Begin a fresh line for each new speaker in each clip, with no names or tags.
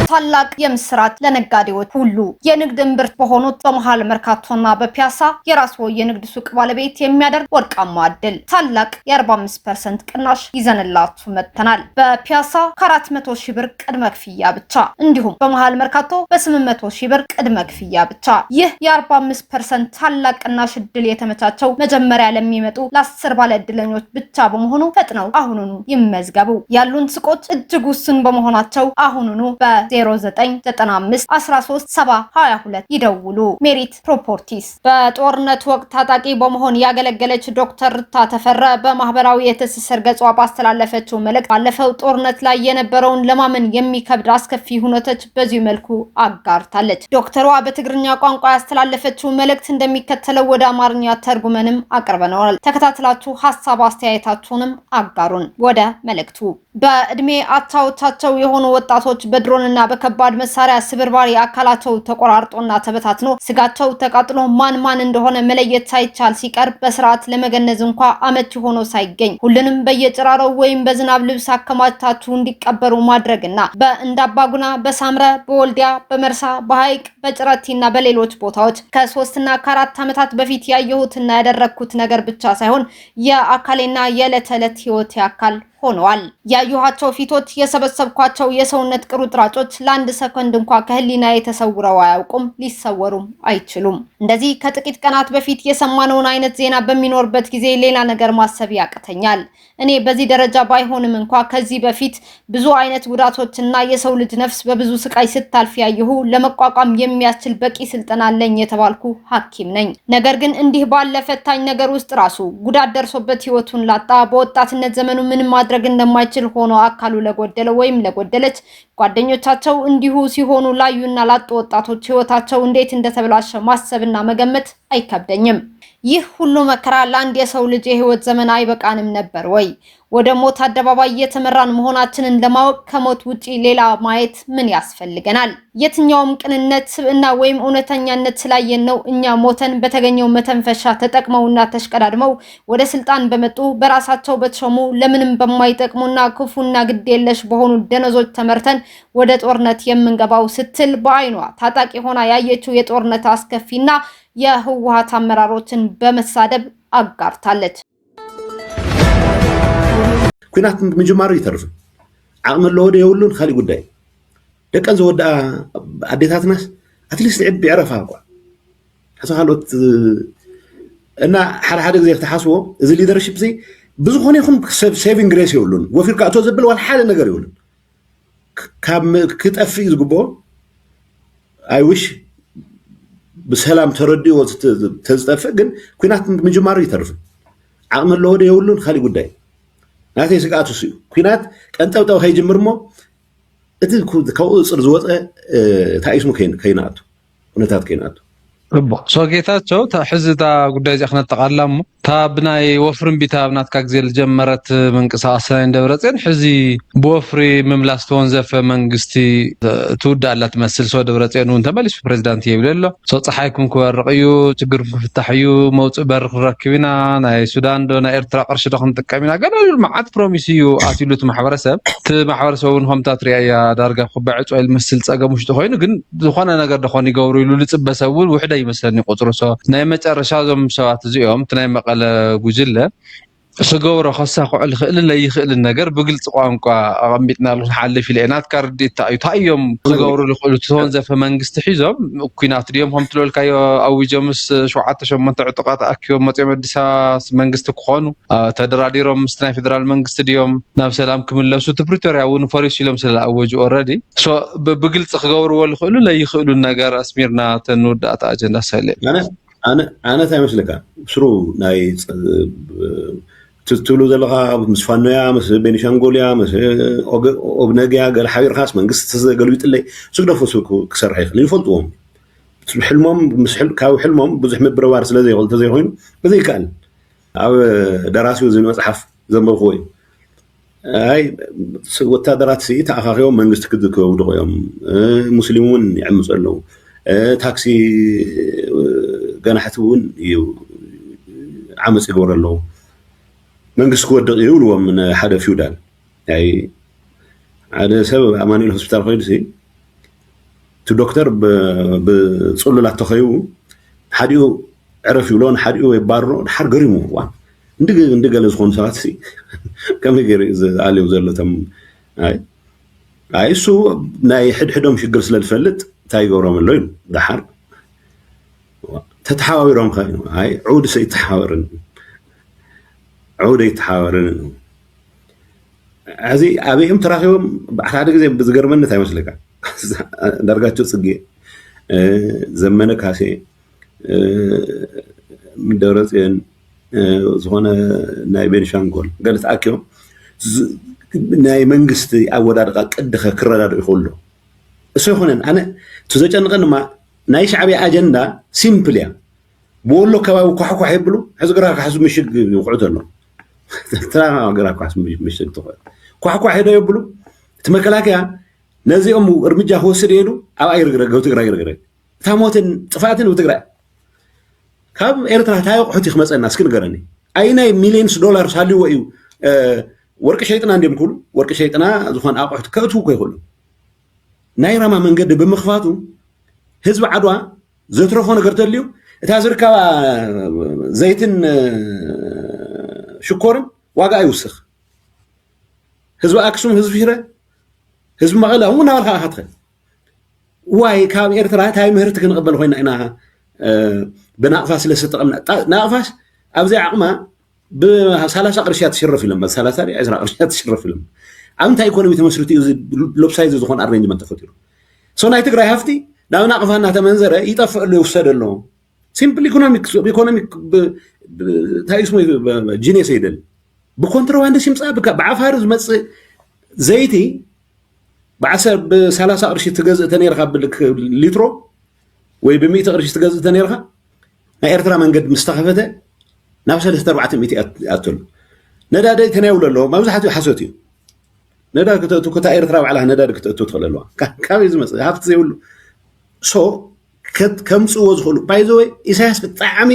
ታላቅ የምስራት ለነጋዴዎች ሁሉ የንግድ እምብርት በሆኑት በመሃል መርካቶና በፒያሳ የራስዎ የንግድ ሱቅ ባለቤት የሚያደርግ ወርቃማ እድል ታላቅ የ45% ቅናሽ ይዘንላችሁ መጥተናል። በፒያሳ ከ400 ሺህ ብር ቅድመ ክፍያ ብቻ እንዲሁም በመሃል መርካቶ በ800 ሺህ ብር ቅድመ ክፍያ ብቻ። ይህ የ45% ታላቅ ቅናሽ እድል የተመቻቸው መጀመሪያ ለሚመጡ ለ10 ባለ እድለኞች ብቻ በመሆኑ ፈጥነው አሁኑኑ ይመዝገቡ። ያሉን ሱቆች እጅግ ውስን በመሆናቸው አሁኑኑ በ0995 13 722 ይደውሉ። ሜሪት ፕሮፐርቲስ በጦርነት ወቅት ታጣቂ በመሆን ያገለገለች ዶክተር ርታ ተፈረ በማህበራዊ የትስስር ገጿ ባስተላለፈችው መልእክት ባለፈው ጦርነት ላይ የነበረውን ለማመን የሚከብድ አስከፊ ሁነቶች በዚህ መልኩ አጋርታለች። ዶክተሯ በትግርኛ ቋንቋ ያስተላለፈችው መልእክት እንደሚከተለው ወደ አማርኛ ተርጉመንም አቅርበናል። ተከታትላችሁ ሐሳብ አስተያየታችሁንም አጋሩን። ወደ መልእክቱ በእድሜ አቻዎቻቸው የሆኑ ወጣቶች በድሮንና በከባድ መሳሪያ ስብርባሪ አካላቸው ተቆራርጦና ተበታትኖ ስጋቸው ተቃጥሎ ማን እንደሆነ መለየት ሳይቻል ሲቀር በስርዓት ለመገነዝ እንኳን አመቺ ሆኖ ሳይገኝ ሁሉንም በየጭራረው ወይም በዝናብ ልብስ አከማችታችሁ እንዲቀበሩ ማድረግና በእንዳባጉና በሳምረ በወልዲያ በመርሳ በሐይቅ በጭረቲና በሌሎች ቦታዎች ከ3 እና ከ4 ዓመታት በፊት ያየሁትና ያደረኩት ነገር ብቻ ሳይሆን የአካሌና የዕለት ተዕለት ህይወት አካል ሆነዋል። ያዩሃቸው ፊቶች የሰበሰብኳቸው የሰውነት ቅሩጥራጮች ለአንድ ሰከንድ እንኳን ከህሊና የተሰውረው አያውቁም፣ ሊሰወሩም አይችሉም። እንደዚህ ከጥቂት ቀናት በፊት የሰማነውን አይነት ዜና በሚኖርበት ጊዜ ሌላ ነገር ማሰብ ያቅተኛል። እኔ በዚህ ደረጃ ባይሆንም እንኳን ከዚህ በፊት ብዙ አይነት ጉዳቶችና የሰው ልጅ ነፍስ በብዙ ስቃይ ስታልፍ ያየሁ ለመቋቋም የሚያስችል በቂ ስልጠና አለኝ የተባልኩ ሐኪም ነኝ። ነገር ግን እንዲህ ባለ ፈታኝ ነገር ውስጥ ራሱ ጉዳት ደርሶበት ህይወቱን ላጣ በወጣትነት ዘመኑ ምንም ማድረግ እንደማይችል ሆኖ አካሉ ለጎደለ ወይም ለጎደለች ጓደኞቻቸው እንዲሁ ሲሆኑ ላዩና ላጡ ወጣቶች ህይወታቸው እንዴት እንደተበላሸ ማሰብና መገመት አይከብደኝም። ይህ ሁሉ መከራ ለአንድ የሰው ልጅ የህይወት ዘመን አይበቃንም ነበር ወይ? ወደ ሞት አደባባይ የተመራን መሆናችንን ለማወቅ ከሞት ውጪ ሌላ ማየት ምን ያስፈልገናል? የትኛውም ቅንነት ስብዕና ወይም እውነተኛነት ስላየን ነው እኛ ሞተን በተገኘው መተንፈሻ ተጠቅመውና ተሽቀዳድመው ወደ ስልጣን በመጡ በራሳቸው በተሾሙ ለምንም በማይጠቅሙና ክፉና ግዴለሽ በሆኑ ደነዞች ተመርተን ወደ ጦርነት የምንገባው ስትል በአይኗ ታጣቂ ሆና ያየችው የጦርነት አስከፊና የህወሓት አመራሮችን በመሳደብ አጋርታለች።
ኩናት ምጅማሩ ይተርፍ ዓቅሚ ለወደ የውሉን ካሊ ጉዳይ ደቀን ዘወዳ አዴታትናስ አትሊስት ዕብ ይዕረፋ እኳ ሓሳሎት እና ሓደ ግዜ ተሓስቦ እዚ ሊደርሺፕ እዚ ብዙኾነ ይኹን ሴቪንግ ግሬስ የውሉን ወፊርካ እቶ ዘብል ዋላ ሓደ ነገር የውሉን ካብ ክጠፍእ ዝግብኦ አይውሽ بسلام تردي وتزطفق ግን ኩናት ምጅማሩ ይተርፍ ዓቅሚ ለወደ የውሉን ካሊ ጉዳይ ናቴ ስቃቱ ሲዩ ኩናት ቀንጠብጠው ኸይጅምርሞ እቲ ከውፅር ዝወፀ ታይስሙ ከይናቱ ሁነታት ከይናቱ
ربو سوغيتاتشو تا حزتا ጉዳይ ዚኽነ ተቃላሙ ታ ብናይ ወፍርን ቢታብናት ካግዜል ጀመረት መንቀሳቀስ እንደብረጽን ሕዚ በወፍሪ መምላስ ተወንዘፈ መንግስቲ ትውዳላት መስል ሶ ደብረጽን ወን ተመልስ ፕሬዝዳንት ይብለሎ ሶ ፀሓይኩም ክወርቅዩ ችግርኩም ክፍታሕዩ መውጽእ በር ክረክብና ናይ ሱዳን ዶ ናይ ኤርትራ ቅርሺ ዶ ክንጥቀሚና ገለሉ ማዓት ፕሮሚሲዩ አትሉት ማሕበረሰብ ቲ ማሕበረሰቡን ሆምታት ሪያ ዳርጋ ክባዕጽ ወይ መስል ጸገሙሽ ተኾይኑ ግን ዝኾነ ነገር ደኾን ይገብሩ ይሉ ልጽበሰቡል ውሕደ ይመስለኒ ቁጥሩሶ ናይ መጨረሻ ዞም ሰባት እዚኦም ናይ መቀለ ጉጅለ ስገውሮ ከሳኽዕል ክእል ለይክእል ነገር በግልጽ ቋንቋ አቀምጥና ለሐልፍ ኢለናት ካርዲታ ታዮም ስገውሮ ለክሉ ተወንዘፈ መንግስት ሒዞም ኩናት ዲዮም ሆም ትሎልካዮ አውጀምስ 7-8 ዕጥቃት አክዮም መጽም አዲስ መንግስት ኮኑ ተደራዲሮም ስናይ ፌደራል መንግስት ዲዮም ናብ ሰላም ክምለሱ ፕሪቶሪያ ወን ፎሪሲሎም ስለአወጁ ኦሬዲ ሶ በግልጽ ክገውሮ ለክሉ ለይክእል ነገር አስሚርና ተንወዳታ አጀንዳ ሳይለ
أنا تايمس لك سرو ناي تقولوا ذلك مسفانيا مس بينشانغوليا مس أبنجيا قال حبير خاص من قصة قالوا يتلي سوق دفوسك كسر حيخ اللي يفضلهم حلمهم مس حلم كاو حلمهم بزح مبروار سلازي قلت زي هون بذي كان أو دراسي وزين مصحف زي ما خوي هاي والتدرات سي تأخرهم من قصة كده كودقيهم مسلمون يعمسوا له تاكسي قنا حتون عمس يقول له منقص كود يقولوا من حدا فيودال يعني هذا سبب أماني الهوسبيتال خير سي دكتور بصلولات تخيو حديو عرف يلون حديو يبارو حر قريمو وان ندق لزخون ساتسي كم يجري عليه وزلة تم هاي سو ناي حدهم شجر سلال فلت تايجورهم الليل ده حر تتحاورهم خاينو هاي عود سيتحاورن عود يتحاورن هذه أبيهم تراهم بعد زي بزجرمن تاي مسلك درجات صقي زمنه كاسي من دورتين زونه ناي بنشانغول قالت اكيو ناي منغست اوداد قدخ كراداد يخلو اسو يخونن انا تزጨنقن ما ناي شعبي اجندا سيمبليا بولو كباو كحكو حيبلو حزغرا كحسو مشق يقعدلو ترى غرا كحسو مشق تخ كحكو حيدو يبلو تمكلاكيا نزيهم ارمجا هوسد يدو او ايرغرغو تግራይ يرغرغ تاموتن طفاتن وتግራይ كاب ኤርትራ ታዩ حتي خمصنا اسكن غرني ايناي مليونز دولار ሳልዩ እዩ ወርቅ ሸይጥና እንደምኩሉ ወርቅ ሸይጥና ዝኾን አቁሕት ከቱ ኮይሉ ናይራማ መንገድ በመخፋቱ ህዝብ ዓድዋ ዘትረፎ ነገር ተልዩ እታ ዝርከባ ዘይትን ሽኮርን ዋጋ አይውስኽ ህዝብ አክሱም ህዝብ ሽረ ህዝብ መቀለ هو ناول خاطر واي كاب ኤርትራ ታይ ምህርት ክንቀበል ኮይና ኢና بناقفاس لستقمنا ناقفاس ابزي عقما ب 30 قرشات تشرف لهم 30 10 قرشات تشرف لهم امتا ايكونومي تمسرتي لوب سايز زخون ارينجمنت تفطيرو سو ناي تግራይ هافتي داو ناقفانا تمنزره يطفق له يوسدلو سيمبل ايكونوميك تايسمو جينيس يدل بكونتروباند سيمصا بعفار زمص زيتي بعسر ب 30 قرش تجزء تنيرخا بالك لترو ወይ በ100 قرش تجزء تنيرخا ናይ ኤርትራ መንገድ مستخفته ናብ 3-400 አትሉ ነዳደ ተናውለሎ ማብዛሕቱ ሓሶት እዩ ነዳደ ከተታ ኤርትራ ባዕላ ነዳደ ከተቱ ተኸለሎ ካብ ዝመጽ ሃፍት ዘይብሉ ሶ ከምጽዎ ዝኽሉ ባይ ዘ ወይ ኢሳያስ ብጣዕሚ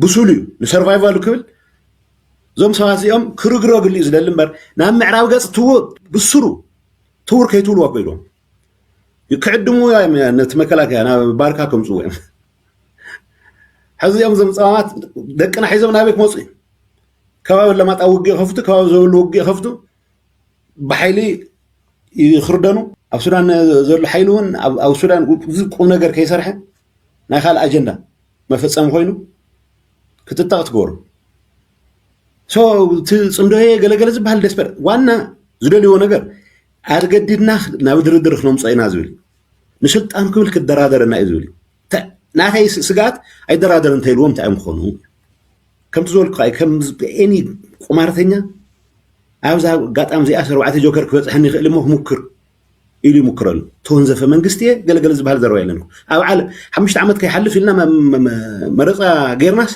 ብሱሉ ንሰርቫይቫል ክብል ዞም ሰባት እዚኦም ክርግረግሉ ዝደል እምበር ናብ ምዕራብ ገጽ ትዎ ብስሩ ትውር ከይትውሉ ኮይዶም يكعدمو نتمكلاكيا انا باركاكم صوي حزيهم زمصامات دقنا حيزم نابيك موصي كباب لما طاوغي خفتو كباب زولو وغي خفتو بحيلي يخردنو اب سودان زول حيلون او سودان قوم ነገር كيسرح ናይ خال اجندا مفصم خوينو كتطاقت غور سو تصمدو ገለገለ ዝባል ደስበር ዋና ዝደልዮ ነገር አርገድና ናብ ድርድር ክኖም ጻይና ዝብል ንስልጣን ክብል ክደራደርና ይዝብል ናታይ ስጋት አይደራደርን ተይልዎም ታይም ኾኑ ከም ትዞል ካይ ከም ኤኒ ቁማርተኛ ኣብዛ ጋጣም ዚኣ 4 ጆከር ክበጽሕኒ ይኽእል ሞ ሙክር ኢሉ ሙክረሉ ተወንዘፈ መንግስቲ ገለገለ ዝባል ዘረባ የለንኩ ኣብ ዓለም 5 ዓመት ከይሐልፍ ኢልና መረጻ ገርናስ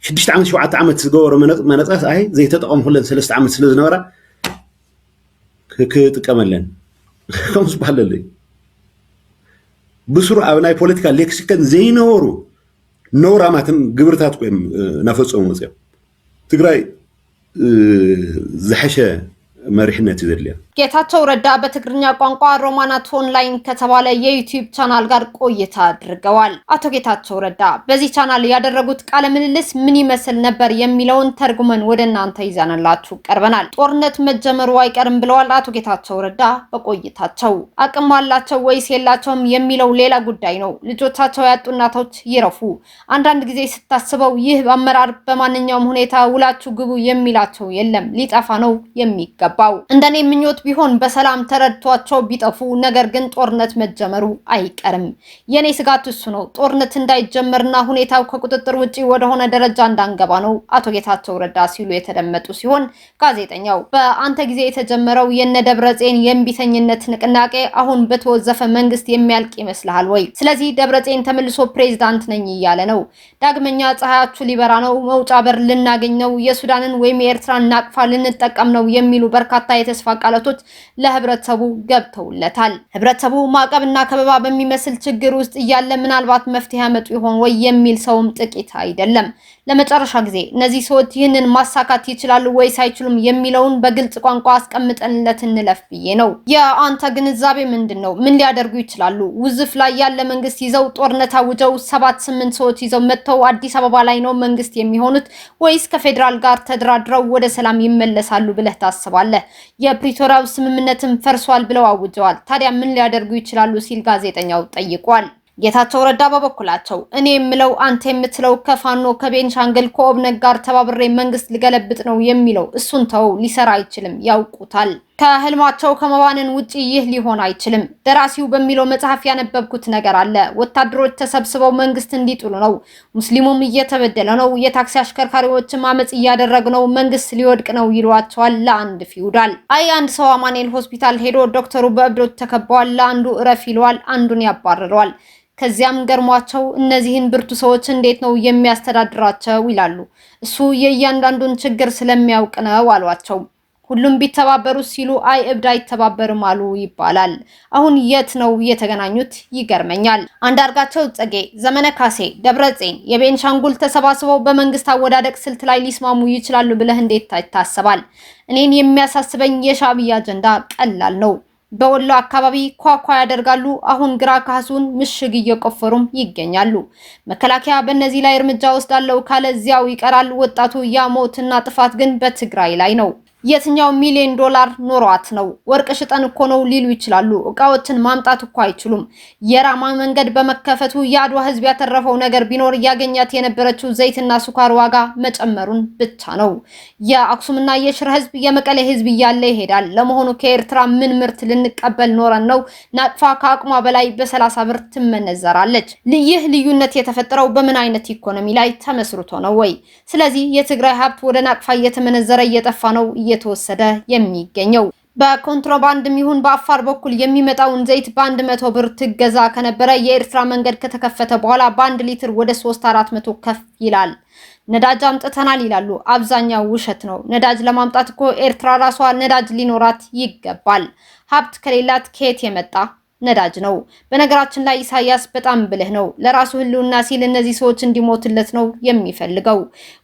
6 ዓመት 7 ዓመት ዝገበረ መነጻስ አይ ዘይተጠቀም ሁለን 3 ዓመት ስለዝነበራ كتقملن خمس بالله بسرعه ابناي بوليتيكال ليكسيكن زينورو نورا ماتن غبرታት ቆም ናፈጾሙ ወጽያ ትግራይ زحشه መሪሕነት ይዘልያ
ጌታቸው ረዳ በትግርኛ ቋንቋ ሮማናት ኦንላይን ከተባለ የዩቲዩብ ቻናል ጋር ቆይታ አድርገዋል። አቶ ጌታቸው ረዳ በዚህ ቻናል ያደረጉት ቃለ ምልልስ ምን ይመስል ነበር የሚለውን ተርጉመን ወደናንተ ይዛናላችሁ ቀርበናል። ጦርነት መጀመሩ አይቀርም ብለዋል አቶ ጌታቸው ረዳ በቆይታቸው። አቅም አላቸው ወይስ የላቸውም የሚለው ሌላ ጉዳይ ነው። ልጆቻቸው ያጡ እናቶች ይረፉ። አንዳንድ ጊዜ ስታስበው ይህ አመራር በማንኛውም ሁኔታ ውላችሁ ግቡ የሚላቸው የለም። ሊጠፋ ነው የሚገባው። እንደኔ ምኞት ቢሆን በሰላም ተረድቷቸው ቢጠፉ፣ ነገር ግን ጦርነት መጀመሩ አይቀርም። የኔ ስጋት እሱ ነው። ጦርነት እንዳይጀመርና ሁኔታው ከቁጥጥር ውጪ ወደሆነ ደረጃ እንዳንገባ ነው አቶ ጌታቸው ረዳ ሲሉ የተደመጡ ሲሆን ጋዜጠኛው በአንተ ጊዜ የተጀመረው የነደብረጽዮን የእምቢተኝነት ንቅናቄ አሁን በተወዘፈ መንግስት የሚያልቅ ይመስልሃል ወይ? ስለዚህ ደብረጽዮን ተመልሶ ፕሬዝዳንት ነኝ እያለ ነው። ዳግመኛ ፀሐያችሁ ሊበራ ነው፣ መውጫ በር ልናገኝ ነው፣ የሱዳንን ወይም የኤርትራን ናቅፋ ልንጠቀም ነው የሚሉ በርካታ የተስፋ ቃላቶች ለህብረተሰቡ ገብተውለታል። ህብረተሰቡ ማዕቀብና ከበባ በሚመስል ችግር ውስጥ እያለ ምናልባት መፍትሄ ያመጡ ይሆን ወይ የሚል ሰውም ጥቂት አይደለም። ለመጨረሻ ጊዜ እነዚህ ሰዎች ይህንን ማሳካት ይችላሉ ወይስ አይችሉም የሚለውን በግልጽ ቋንቋ አስቀምጠንለት እንለፍ ብዬ ነው። የአንተ ግንዛቤ ምንድነው? ምን ሊያደርጉ ይችላሉ? ውዝፍ ላይ ያለ መንግስት ይዘው ጦርነት አውጀው 7-8 ሰዎች ይዘው መጥተው አዲስ አበባ ላይ ነው መንግስት የሚሆኑት ወይስ ከፌደራል ጋር ተደራድረው ወደ ሰላም ይመለሳሉ ብለህ ታስባለህ? የፕሪቶሪያው ስምምነትም ፈርሷል ብለው አውጀዋል። ታዲያ ምን ሊያደርጉ ይችላሉ ሲል ጋዜጠኛው ጠይቋል። ጌታቸው ረዳ በበኩላቸው እኔ የምለው አንተ የምትለው ከፋኖ ከቤንሻንግል ከኦብነግ ጋር ተባብሬ መንግስት ሊገለብጥ ነው የሚለው እሱን ተው፣ ሊሰራ አይችልም፣ ያውቁታል። ከህልማቸው ከመባነን ውጪ ይህ ሊሆን አይችልም። ደራሲው በሚለው መጽሐፍ ያነበብኩት ነገር አለ። ወታደሮች ተሰብስበው መንግስት እንዲጥሉ ነው። ሙስሊሙም እየተበደለ ነው። የታክሲ አሽከርካሪዎችም አመጽ እያደረጉ ነው። መንግስት ሊወድቅ ነው ይሏቸዋል ለአንድ ፊውዳል። አንድ ሰው አማኑኤል ሆስፒታል ሄዶ ዶክተሩ በእብዶች ተከበዋል፣ ለአንዱ እረፍ ይለዋል፣ አንዱን ያባርረዋል። ከዚያም ገርሟቸው እነዚህን ብርቱ ሰዎች እንዴት ነው የሚያስተዳድራቸው ይላሉ። እሱ የእያንዳንዱን ችግር ስለሚያውቅ ነው አሏቸው። ሁሉም ቢተባበሩ ሲሉ አይ እብድ አይተባበርም አሉ ይባላል። አሁን የት ነው የተገናኙት? ይገርመኛል። አንዳርጋቸው ጽጌ፣ ዘመነ ካሴ፣ ደብረጽዮን የቤንሻንጉል ተሰባስበው በመንግስት አወዳደቅ ስልት ላይ ሊስማሙ ይችላሉ ብለህ እንዴት ይታሰባል? እኔን የሚያሳስበኝ የሻዕቢያ አጀንዳ ቀላል ነው። በወሎ አካባቢ ኳኳ ያደርጋሉ። አሁን ግራ ካሱን ምሽግ እየቆፈሩም ይገኛሉ። መከላከያ በእነዚህ ላይ እርምጃ ወስዳለው ካለ እዚያው ይቀራል። ወጣቱ ያሞትና ጥፋት ግን በትግራይ ላይ ነው። የትኛው ሚሊዮን ዶላር ኖሯት ነው? ወርቅ ሽጠን እኮ ነው ሊሉ ይችላሉ። እቃዎችን ማምጣት እኮ አይችሉም። የራማ መንገድ በመከፈቱ የአድዋ ህዝብ ያተረፈው ነገር ቢኖር ያገኛት የነበረችው ዘይትና ስኳር ዋጋ መጨመሩን ብቻ ነው። የአክሱምና የሽረ ህዝብ የመቀሌ ህዝብ እያለ ይሄዳል። ለመሆኑ ከኤርትራ ምን ምርት ልንቀበል ኖረን ነው ናቅፋ ከአቅሟ በላይ በ30 ብር ትመነዘራለች? ይህ ልዩነት የተፈጠረው በምን አይነት ኢኮኖሚ ላይ ተመስርቶ ነው ወይ? ስለዚህ የትግራይ ሀብት ወደ ናቅፋ እየተመነዘረ እየጠፋ ነው እየተወሰደ የሚገኘው። በኮንትሮባንድም ይሁን በአፋር በኩል የሚመጣውን ዘይት በ100 ብር ትገዛ ከነበረ የኤርትራ መንገድ ከተከፈተ በኋላ በ1 ሊትር ወደ 300-400 ከፍ ይላል። ነዳጅ አምጥተናል ይላሉ። አብዛኛው ውሸት ነው። ነዳጅ ለማምጣት እኮ ኤርትራ ራሷ ነዳጅ ሊኖራት ይገባል። ሀብት ከሌላት ከየት የመጣ ነዳጅ ነው? በነገራችን ላይ ኢሳያስ በጣም ብልህ ነው። ለራሱ ህልውና ሲል እነዚህ ሰዎች እንዲሞትለት ነው የሚፈልገው።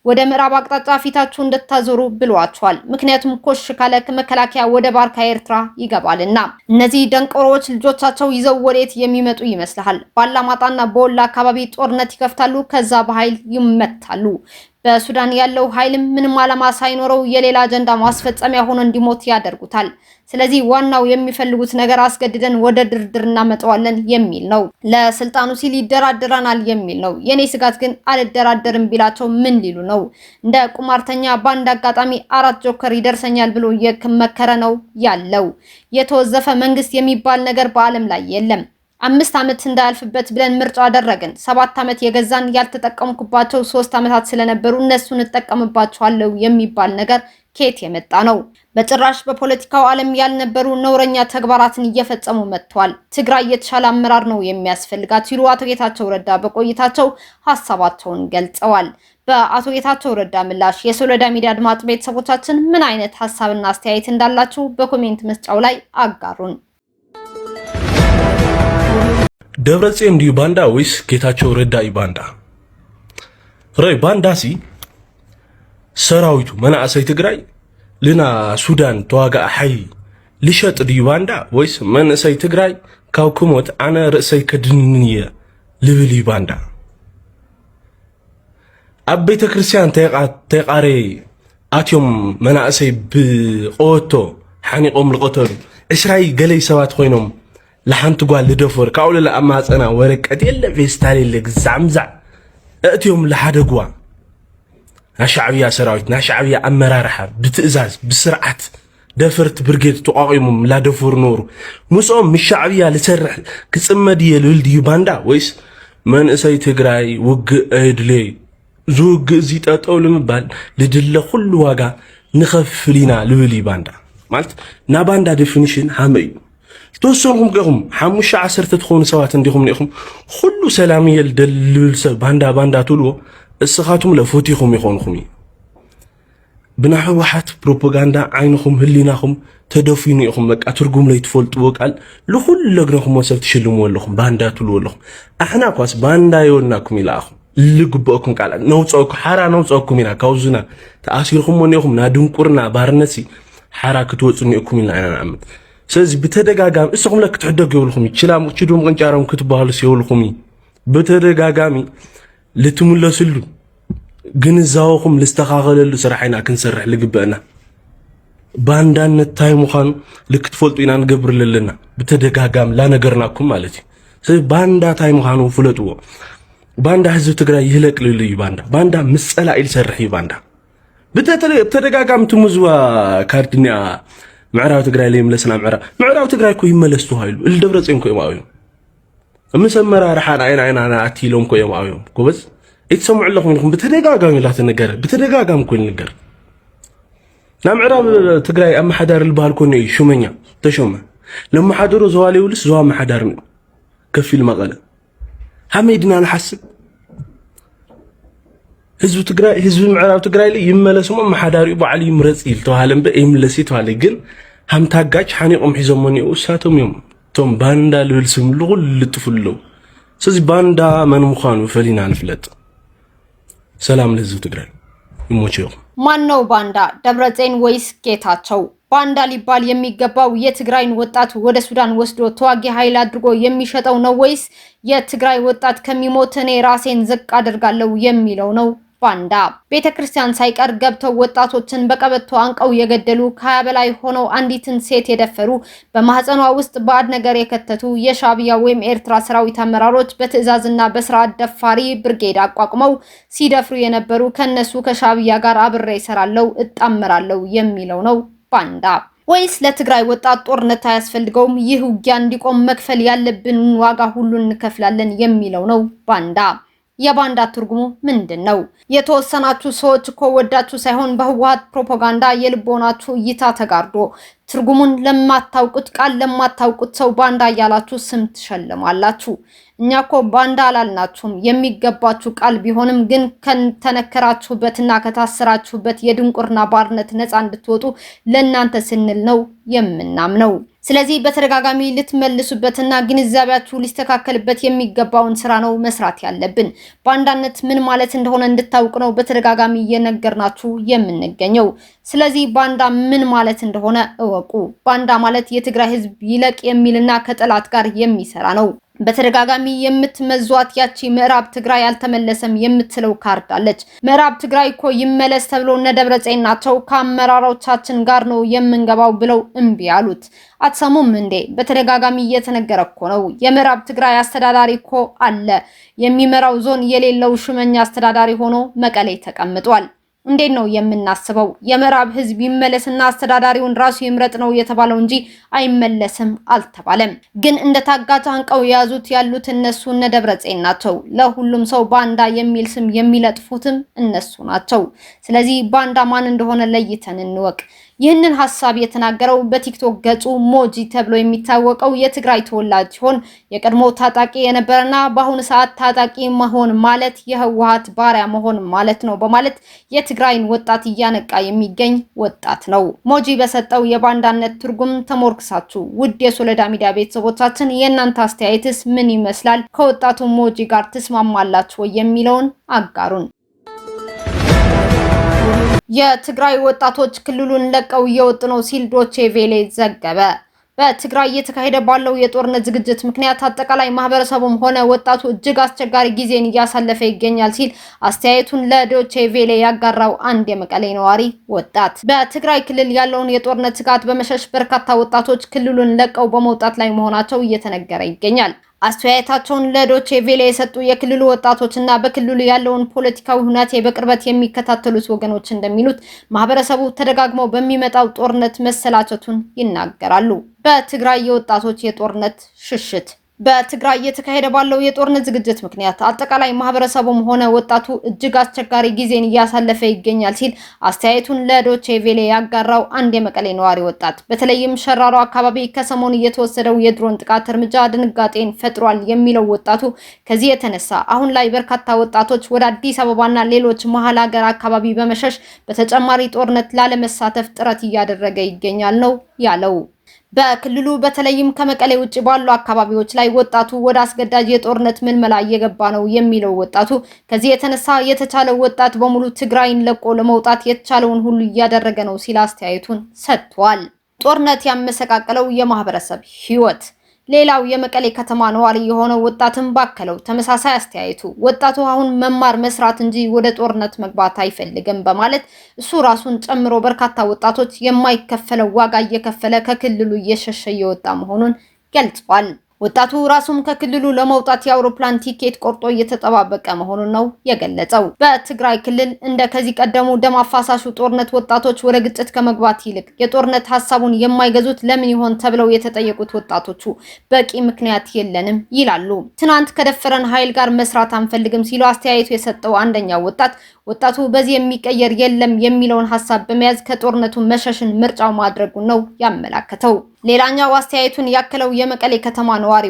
ወደ ምዕራብ አቅጣጫ ፊታችሁ እንድታዞሩ ብሏቸዋል። ምክንያቱም ኮሽ ካለ መከላከያ ወደ ባርካ ኤርትራ ይገባልና። እነዚህ ደንቆሮዎች ልጆቻቸው ይዘው ወዴት የሚመጡ ይመስልሃል? ባላማጣና በወላ አካባቢ ጦርነት ይከፍታሉ፣ ከዛ በኃይል ይመታሉ። በሱዳን ያለው ኃይልም ምንም ዓላማ ሳይኖረው የሌላ አጀንዳ ማስፈጸሚያ ሆኖ እንዲሞት ያደርጉታል። ስለዚህ ዋናው የሚፈልጉት ነገር አስገድደን ወደ ድርድር እናመጣዋለን የሚል ነው። ለስልጣኑ ሲል ይደራደራናል የሚል ነው። የኔ ስጋት ግን አልደራደርም ቢላቸው ምን ሊሉ ነው? እንደ ቁማርተኛ በአንድ አጋጣሚ 4 ጆከር ይደርሰኛል ብሎ የመከረ ነው ያለው። የተወዘፈ መንግስት የሚባል ነገር በዓለም ላይ የለም። 5 ዓመት እንዳያልፍበት ብለን ምርጫ አደረግን። 7 ዓመት የገዛን ያልተጠቀምኩባቸው 3 ዓመታት ስለነበሩ እነሱን እጠቀምባቸዋለሁ የሚባል ነገር ከየት የመጣ ነው? በጭራሽ በፖለቲካው ዓለም ያልነበሩ ነውረኛ ተግባራትን እየፈጸሙ መጥተዋል። ትግራይ የተሻለ አመራር ነው የሚያስፈልጋት ሲሉ አቶ ጌታቸው ረዳ በቆይታቸው ሐሳባቸውን ገልጸዋል። በአቶ ጌታቸው ረዳ ምላሽ የሶሎዳ ሚዲያ አድማጭ ቤተሰቦቻችን ምን አይነት ሐሳብና አስተያየት እንዳላችሁ በኮሜንት መስጫው ላይ አጋሩን።
ደብረጽዮን ዲዩ ባንዳ ወይስ ጌታቸው ረዳ ባንዳ? ረይ ባንዳሲ ሰራዊቱ መናእሰይ ትግራይ ልና ሱዳን ተዋጋእ ሓይሊ ልሸጥ ዲዩ ባንዳ ወይስ መንእሰይ ትግራይ ካብ ክሞት ኣነ ርእሰይ ከድንን እየ ልብል እዩ ባንዳ? ኣብ ቤተ ክርስቲያን ተቃሬ ኣትዮም መናእሰይ ብቆወቶ ሓኒቆም ልቆተሉ 20 ገለይ ሰባት ኮይኖም ለሓንቲ ጓል ልደፈር ካብኡ ለኣብ ማፀና ወረቀት የለ ፌስታል የለ ግዛዕምዛዕ እእትዮም ለሓደግዋ ናሻዕብያ ሰራዊት ናሻዕብያ ኣመራርሓ ብትእዛዝ ብስርዓት ደፈርት ብርጌድ ተቋቂሞም ላደፈሩ ኖሩ ምስኦም ምሻዕብያ ልሰርሕ ክፅመድ እየ ልብል ድዩ ባንዳ? ወይስ መንእሰይ ትግራይ ውግእ ኣየድለይ ዝውግእ እዚ ጠጠው ልምባል ልድለ ኩሉ ዋጋ ንኸፍል ኢና ልብል እዩ ባንዳ? ማለት ና ባንዳ ዴፊኒሽን ሃመ እዩ። ተወሰንኩም ከኹም 5-10 ትኾኑ ሰባት እንዲኹም ነኹም ኩሉ ሰላም እየ ልብል ሰብ ባንዳ ትብልዎ እስኻቱም ለፎቲኹም ይኾንኩም እዩ። ብናይ ህወሓት ፕሮፓጋንዳ ዓይንኹም ህሊናኹም ተደፊኑ ኢኹም በቃ ትርጉም ላይ ትፈልጥዎ ቃል ለኩሉ ለግነኹም ሰብ ትሽልምዎ ኣለኹም ባንዳ ትብልዎ ኣለኹም። ኣሕና ኳስ ባንዳ የወልናኩም ኢልኣኹም ልግበአኩም ቃል ነውፀኩም ሓራ ነውፀኩም ኢና ካብዙና ተኣሲርኩም ሞኒኹም ናድንቁርና ባርነሲ ሓራ ክትወፁ ኒእኩም ኢልና ኢና ንኣምን ስለዚ ብተደጋጋሚ እስኹም ለክትሕደጉ ይብልኩም ይችላም ችዱም ቅንጫሮም ክትበሃሉ ሲይብልኩም ብተደጋጋሚ ልትምለስሉ ግንዛበኩም ልስተኻኸለሉ ስራሕ ኢና ክንሰርሕ ልግበአና ባንዳነት ታይ ምዃኑ ልክትፈልጡ ኢና ንገብር ለለና ብተደጋጋሚ ላነገርናኩም ማለት እዩ ስለዚ ባንዳ ታይ ምዃኑ ፍለጥዎ ባንዳ ህዝብ ትግራይ ይህለቅልሉ እዩ ባንዳ ምስጸላ ኢል ሰርሕ እዩ ባንዳ ብተደጋጋሚ ትምዝዋ ካርድኒያ ምዕራብ ትግራይ ለይምለስና ምዕራብ ትግራይ እኮ ይመለስ ተባሂሉ ደብረጽዮን እኮ እዮም ምሰመራ ረሓና አይና አትይሎም እኮ እዮም ጎበዝ እትሰምዑ ለኩም ብተደጋጋሚ ላት ነገር ብተደጋጋሚ እኮ ነገር ምዕራብ ትግራይ አመሓዳር ልባል ኮነ እዩ ሹመኛ ተሾመ ለማሓደሩ ዘዋለ ይውልስ ዘዋ ማሓዳር ነው ከፊል መቀለ ሐመድና ንሐስብ ህዝብ ምዕራብ ትግራይ ላይ ይመለስሞ ማሓዳሪው በዓል ይምረጽ ይል ተዋለም በእምለሲ ተዋለ ግን hamtaagach xaniqom xizomoni usatom yom tom banda lulsum lugul ልጥፍሉ ስለዚህ ባንዳ ማን ምዃኑ ፈሊና ንፍለጥ ሰላም ለህዝብ ትግራይ ይሞቸው
ማን ነው ባንዳ ደብረጽዮን ወይስ ጌታቸው ባንዳ ሊባል የሚገባው የትግራይን ወጣት ወደ ሱዳን ወስዶ ተዋጊ ኃይል አድርጎ የሚሸጠው ነው ወይስ የትግራይ ወጣት ከሚሞት እኔ ራሴን ዝቅ አደርጋለሁ የሚለው ነው ባንዳ ቤተክርስቲያን ሳይቀር ገብተው ወጣቶችን በቀበቶ አንቀው የገደሉ ከ20 በላይ ሆነው አንዲትን ሴት የደፈሩ በማህፀኗ ውስጥ ባድ ነገር የከተቱ የሻቢያ ወይም ኤርትራ ሰራዊት አመራሮች በትዕዛዝና በስራ ደፋሪ ብርጌድ አቋቁመው ሲደፍሩ የነበሩ ከነሱ ከሻቢያ ጋር አብሬ ይሰራለው እጣመራለው የሚለው ነው ባንዳ ወይስ ለትግራይ ወጣት ጦርነት አያስፈልገውም ይህ ውጊያ እንዲቆም መክፈል ያለብን ዋጋ ሁሉ እንከፍላለን የሚለው ነው ባንዳ የባንዳ ትርጉሙ ምንድነው የተወሰናችሁ ሰዎች እኮ ወዳችሁ ሳይሆን በህወሓት ፕሮፓጋንዳ የልቦናችሁ እይታ ተጋርዶ ትርጉሙን ለማታውቁት ቃል ለማታውቁት ሰው ባንዳ ያላችሁ ስም ትሸልማላችሁ እኛኮ ባንዳ አላልናችሁም የሚገባችሁ ቃል ቢሆንም ግን ከተነከራችሁበትና ከታሰራችሁበት የድንቁርና ባርነት ነፃ እንድትወጡ ለእናንተ ስንል ነው የምናምነው ስለዚህ በተደጋጋሚ ልትመልሱበትና ግንዛቤያችሁ ሊስተካከልበት የሚገባውን ስራ ነው መስራት ያለብን ባንዳነት ምን ማለት እንደሆነ እንድታውቁ ነው በተደጋጋሚ እየነገርናችሁ የምንገኘው ስለዚህ ባንዳ ምን ማለት እንደሆነ እወቁ ባንዳ ማለት የትግራይ ህዝብ ይለቅ የሚልና ከጠላት ጋር የሚሰራ ነው በተደጋጋሚ የምትመዟት ያቺ ምዕራብ ትግራይ ያልተመለሰም የምትለው ካርድ አለች ምዕራብ ትግራይ እኮ ይመለስ ተብሎ ነደብረጽዮን ናቸው ከአመራሮቻችን ጋር ነው የምንገባው ብለው እምቢ አሉት አትሰሙም እንዴ በተደጋጋሚ እየተነገረ እኮ ነው የምዕራብ ትግራይ አስተዳዳሪ እኮ አለ የሚመራው ዞን የሌለው ሹመኛ አስተዳዳሪ ሆኖ መቀሌ ተቀምጧል እንዴት ነው የምናስበው የምዕራብ ህዝብ ይመለስና አስተዳዳሪውን ራሱ ይምረጥ ነው የተባለው እንጂ አይመለስም አልተባለም ግን እንደ ታጋች አንቀው ያዙት ያሉት እነሱ ነደብረጽዮን ናቸው ለሁሉም ሰው ባንዳ የሚል ስም የሚለጥፉትም እነሱ ናቸው ስለዚህ ባንዳ ማን እንደሆነ ለይተን እንወቅ ይህንን ሐሳብ የተናገረው በቲክቶክ ገጹ ሞጂ ተብሎ የሚታወቀው የትግራይ ተወላጅ ሲሆን የቀድሞ ታጣቂ የነበረና በአሁኑ ሰዓት ታጣቂ መሆን ማለት የህወሓት ባሪያ መሆን ማለት ነው በማለት የትግራይን ወጣት እያነቃ የሚገኝ ወጣት ነው ሞጂ በሰጠው የባንዳነት ትርጉም ተሞርክሳችሁ ውድ የሶለዳ ሚዲያ ቤተሰቦቻችን የእናንተ አስተያየትስ ምን ይመስላል ከወጣቱ ሞጂ ጋር ተስማማላችሁ ወይ የሚለውን አጋሩን የትግራይ ወጣቶች ክልሉን ለቀው እየወጡ ነው ሲል ዶቼ ቬሌ ዘገበ በትግራይ እየተካሄደ ባለው የጦርነት ዝግጅት ምክንያት አጠቃላይ ማህበረሰቡም ሆነ ወጣቱ እጅግ አስቸጋሪ ጊዜን እያሳለፈ ይገኛል ሲል አስተያየቱን ለዶቼ ቬሌ ያጋራው አንድ የመቀሌ ነዋሪ ወጣት በትግራይ ክልል ያለውን የጦርነት ስጋት በመሸሽ በርካታ ወጣቶች ክልሉን ለቀው በመውጣት ላይ መሆናቸው እየተነገረ ይገኛል አስተያየታቸውን ለዶቼ ቬሌ የሰጡ የክልሉ ወጣቶችና በክልሉ ያለውን ፖለቲካዊ ሁኔታ በቅርበት የሚከታተሉት ወገኖች እንደሚሉት ማህበረሰቡ ተደጋግሞ በሚመጣው ጦርነት መሰላቸቱን ይናገራሉ በትግራይ የወጣቶች የጦርነት ሽሽት በትግራይ እየተካሄደ ባለው የጦርነት ዝግጅት ምክንያት አጠቃላይ ማህበረሰቡም ሆነ ወጣቱ እጅግ አስቸጋሪ ጊዜን እያሳለፈ ይገኛል ሲል አስተያየቱን ለዶቼ ቬሌ ያጋራው አንድ የመቀሌ ነዋሪ ወጣት በተለይም ሸራሮ አካባቢ ከሰሞኑ የተወሰደው የድሮን ጥቃት እርምጃ ድንጋጤን ፈጥሯል የሚለው ወጣቱ ከዚህ የተነሳ አሁን ላይ በርካታ ወጣቶች ወደ አዲስ አበባና ሌሎች መሃል ሀገር አካባቢ በመሸሽ በተጨማሪ ጦርነት ላለመሳተፍ ጥረት እያደረገ ይገኛል ነው ያለው በክልሉ በተለይም ከመቀሌ ውጭ ባሉ አካባቢዎች ላይ ወጣቱ ወደ አስገዳጅ የጦርነት ምልመላ እየገባ ነው የሚለው ወጣቱ ከዚህ የተነሳ የተቻለው ወጣት በሙሉ ትግራይን ለቆ ለመውጣት የተቻለውን ሁሉ እያደረገ ነው ሲል አስተያየቱን ሰጥቷል። ጦርነት ያመሰቃቀለው የማህበረሰብ ህይወት ሌላው የመቀሌ ከተማ ነዋሪ የሆነው ወጣትም ባከለው ተመሳሳይ አስተያየቱ ወጣቱ አሁን መማር መስራት እንጂ ወደ ጦርነት መግባት አይፈልግም በማለት እሱ ራሱን ጨምሮ በርካታ ወጣቶች የማይከፈለው ዋጋ እየከፈለ ከክልሉ እየሸሸ እየወጣ መሆኑን ገልጿል። ወጣቱ ራሱም ከክልሉ ለመውጣት የአውሮፕላን ቲኬት ቆርጦ እየተጠባበቀ መሆኑን ነው የገለጸው። በትግራይ ክልል እንደ ከዚህ ቀደሙ ደም አፋሳሹ ጦርነት ወጣቶች ወደ ግጭት ከመግባት ይልቅ የጦርነት ሐሳቡን የማይገዙት ለምን ይሆን ተብለው የተጠየቁት ወጣቶቹ በቂ ምክንያት የለንም ይላሉ። ትናንት ከደፈረን ኃይል ጋር መስራት አንፈልግም ሲሉ አስተያየቱ የሰጠው አንደኛው ወጣቱ በዚህ የሚቀየር የለም የሚለውን ሐሳብ በመያዝ ከጦርነቱ መሸሽን ምርጫው ማድረጉን ነው ያመላከተው። ሌላኛው አስተያየቱን ያከለው የመቀሌ ከተማ ነዋሪ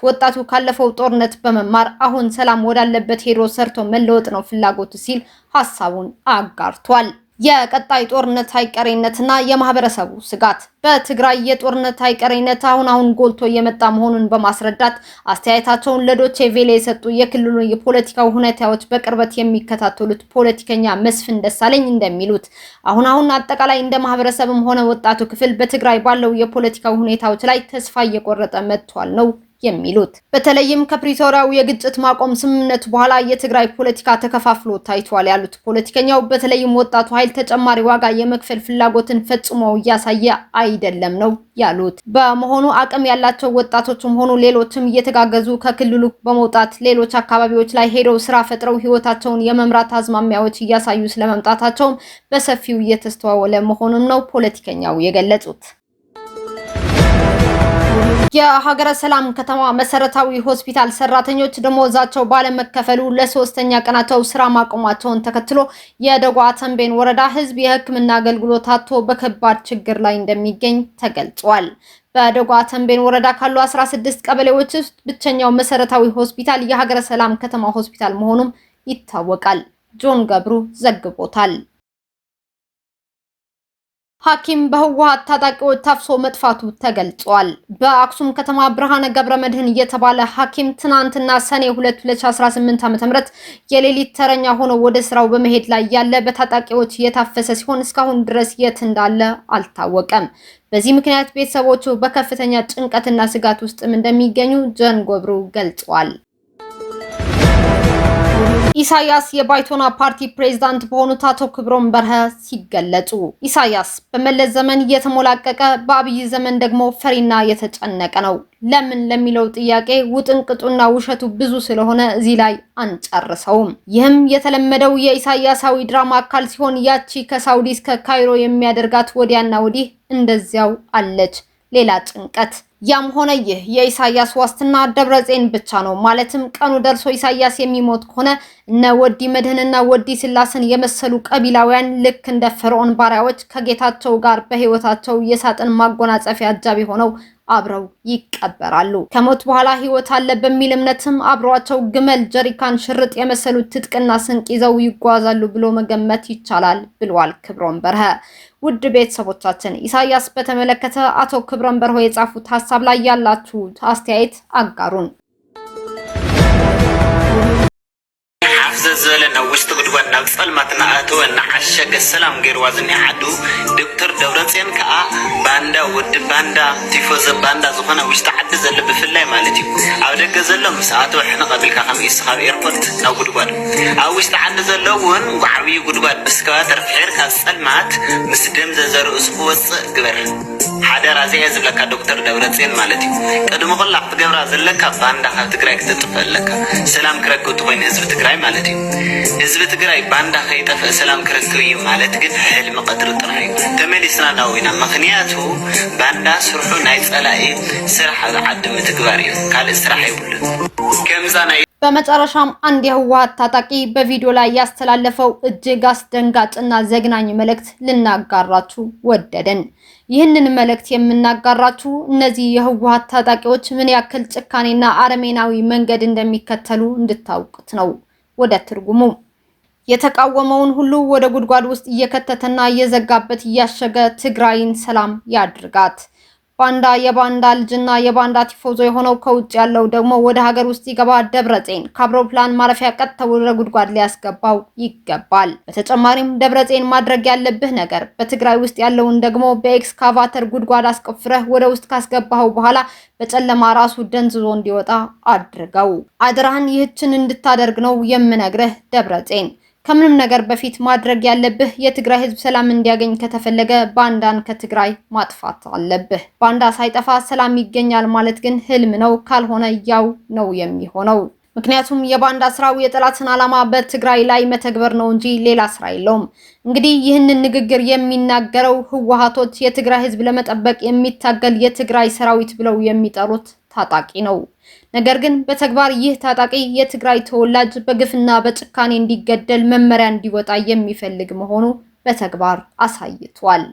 ወጣቱ ካለፈው ጦርነት በመማር አሁን ሰላም ወዳለበት ሄዶ ሰርቶ መለወጥ ነው ፍላጎቱ ሲል ሐሳቡን አጋርቷል። የቀጣይ ጦርነት አይቀሬነትና የማህበረሰቡ ስጋት በትግራይ የጦርነት አይቀሬነት አሁን ጎልቶ የመጣ መሆኑን በማስረዳት አስተያየታቸውን ለዶቼ ቬለ የሰጡ የክልሉ የፖለቲካው ሁኔታዎች በቅርበት የሚከታተሉት ፖለቲከኛ መስፍን ደሳለኝ እንደሚሉት አሁን አጠቃላይ እንደ ማህበረሰብም ሆነ ወጣቱ ክፍል በትግራይ ባለው የፖለቲካው ሁኔታዎች ላይ ተስፋ እየቆረጠ መጥቷል ነው የሚሉት። በተለይም ከፕሪቶሪያው የግጭት ማቆም ስምምነት በኋላ የትግራይ ፖለቲካ ተከፋፍሎ ታይቷል ያሉት ፖለቲከኛው በተለይም ወጣቱ ኃይል ተጨማሪ ዋጋ የመክፈል ፍላጎትን ፈጽሞ እያሳየ አይደለም ነው ያሉት። በመሆኑ አቅም ያላቸው ወጣቶችም ሆኑ ሌሎችም እየተጋገዙ ከክልሉ በመውጣት ሌሎች አካባቢዎች ላይ ሄደው ስራ ፈጥረው ህይወታቸውን የመምራት አዝማሚያዎች እያሳዩ ስለመምጣታቸው በሰፊው እየተስተዋወለ መሆኑን ነው ፖለቲከኛው የገለጹት። የሀገረ ሰላም ከተማ መሰረታዊ ሆስፒታል ሰራተኞች ደሞዛቸው ባለመከፈሉ ለሶስተኛ ቀናቸው ስራ ማቆማቸውን ተከትሎ የደጓ ተንቤን ወረዳ ህዝብ የሕክምና አገልግሎት አጥቶ በከባድ ችግር ላይ እንደሚገኝ ተገልጿል። በደጓ ተንቤን ወረዳ ካሉ 16 ቀበሌዎች ውስጥ ብቸኛው መሰረታዊ ሆስፒታል የሀገረ ሰላም ከተማ ሆስፒታል መሆኑም ይታወቃል። ጆን ገብሩ ዘግቦታል። ሐኪም በህወሓት ታጣቂዎች ታፍሶ መጥፋቱ ተገልጿል። በአክሱም ከተማ ብርሃነ ገብረ መድህን የተባለ ሐኪም ትናንትና ሰኔ 2 2018 ዓ.ም የሌሊት ተረኛ ሆኖ ወደ ስራው በመሄድ ላይ ያለ በታጣቂዎች የታፈሰ ሲሆን እስካሁን ድረስ የት እንዳለ አልታወቀም። በዚህ ምክንያት ቤተሰቦቹ በከፍተኛ ጭንቀትና ስጋት ውስጥም እንደሚገኙ ጆን ገብሩ ገልጿል። ኢሳያስ የባይቶና ፓርቲ ፕሬዝዳንት በሆኑት አቶ ክብሮም በርሀ ሲገለጹ ኢሳያስ በመለስ ዘመን የተሞላቀቀ በአብይ ዘመን ደግሞ ፈሪና የተጨነቀ ነው። ለምን ለሚለው ጥያቄ ውጥንቅጡና ውሸቱ ብዙ ስለሆነ እዚህ ላይ አንጨርሰውም። ይህም የተለመደው የኢሳያሳዊ ድራማ አካል ሲሆን ያቺ ከሳውዲ እስከ ካይሮ የሚያደርጋት ወዲያና ወዲህ እንደዚያው አለች። ሌላ ጭንቀት። ያም ሆነ ይህ የኢሳያስ ዋስትና ደብረጽዮን ብቻ ነው። ማለትም ቀኑ ደርሶ ኢሳያስ የሚሞት ከሆነ እነ ወዲ መድህንና ወዲ ስላስን የመሰሉ ቀቢላውያን ልክ እንደ ፈርዖን ባሪያዎች ከጌታቸው ጋር በህይወታቸው የሳጥን ማጎናጸፊያ አጃቢ ሆነው አብረው ይቀበራሉ። ከሞት በኋላ ህይወት አለ በሚል እምነትም አብሯቸው ግመል፣ ጀሪካን፣ ሽርጥ የመሰሉት ትጥቅና ስንቅ ይዘው ይጓዛሉ ብሎ መገመት ይቻላል ብሏል ክብሮም በርሀ። ውድ ቤተሰቦቻችን ኢሳያስ በተመለከተ አቶ ክብሮም በርሀ የጻፉት ሐሳብ ላይ ያላችሁ አስተያየት አጋሩን።
زلنا وستقدوا نفصل ما تنعتوا نعشق السلام غير وزن عدو دكتور دورتين كا باندا ود باندا تيفوز باندا زخنا وستعد زل بفلاي مالتي او دغ زلم ساعتو حنا قبل كخميس خاب ايربورت نو غدواد او وستعد زلون وعبي غدواد بسكواتر فحير كاسلمات مسدم ززرو اسقوص غبر حدا رازي زلك دكتور دورتين مالتي قدم خلاق تغبر زلك باندا خا تግራይ ክትጥፈለካ ሰላም ክረክብ ትኮይን ህዝብ ትግራይ مالتي ህዝብ ትግራይ ባንዳ ከይጠፈ ሰላም ክረክብ ማለት ግን ህልም ቀጥር ጥራይ ተመሊስና ናውይና ምክንያቱ ባንዳ ስርሑ ናይ ጸላኢ ስራሕ ዓድም ትግባር እዩ ካል ስራሕ ይብሉ ከምዛና።
በመጨረሻም አንድ የህወሓት ታጣቂ በቪዲዮ ላይ ያስተላለፈው እጅግ አስደንጋጭና ዘግናኝ መልእክት ልናጋራችሁ ወደደን። ይህንን መልእክት የምናጋራችሁ እነዚህ የህወሓት ታጣቂዎች ምን ያክል ጭካኔና አረሜናዊ መንገድ እንደሚከተሉ እንድታውቁት ነው። ወደ ትርጉሙ የተቃወመውን ሁሉ ወደ ጉድጓድ ውስጥ እየከተተና እየዘጋበት እያሸገ ትግራይን ሰላም ያድርጋት። ባንዳ የባንዳ ልጅና የባንዳ ቲፎዞ የሆነው ከውጭ ያለው ደግሞ ወደ ሀገር ውስጥ ይገባ ደብረጽዮን ከአውሮፕላን ማረፊያ ቀጥታ ወደ ጉድጓድ ሊያስገባው ይገባል። በተጨማሪም ደብረጽዮን ማድረግ ያለብህ ነገር በትግራይ ውስጥ ያለውን ደግሞ በኤክስካቫተር ጉድጓድ አስቆፍረህ ወደ ውስጥ ካስገባው በኋላ በጨለማ ራሱ ደንዝዞ እንዲወጣ አድርገው። አድራህን ይህችን እንድታደርግ ነው የምነግርህ ደብረጽዮን። ከምንም ነገር በፊት ማድረግ ያለብህ የትግራይ ህዝብ ሰላም እንዲያገኝ ከተፈለገ ባንዳን ከትግራይ ማጥፋት አለብህ። ባንዳ ሳይጠፋ ሰላም ይገኛል ማለት ግን ህልም ነው፣ ካልሆነ ያው ነው የሚሆነው። ምክንያቱም የባንዳ ስራው የጠላትን ዓላማ በትግራይ ላይ መተግበር ነው እንጂ ሌላ ስራ የለውም። እንግዲህ ይህንን ንግግር የሚናገረው ህወሓቶች የትግራይ ህዝብ ለመጠበቅ የሚታገል የትግራይ ሰራዊት ብለው የሚጠሩት ታጣቂ ነው። ነገር ግን በተግባር ይህ ታጣቂ የትግራይ ተወላጅ በግፍና በጭካኔ እንዲገደል መመሪያ እንዲወጣ የሚፈልግ መሆኑ በተግባር አሳይቷል።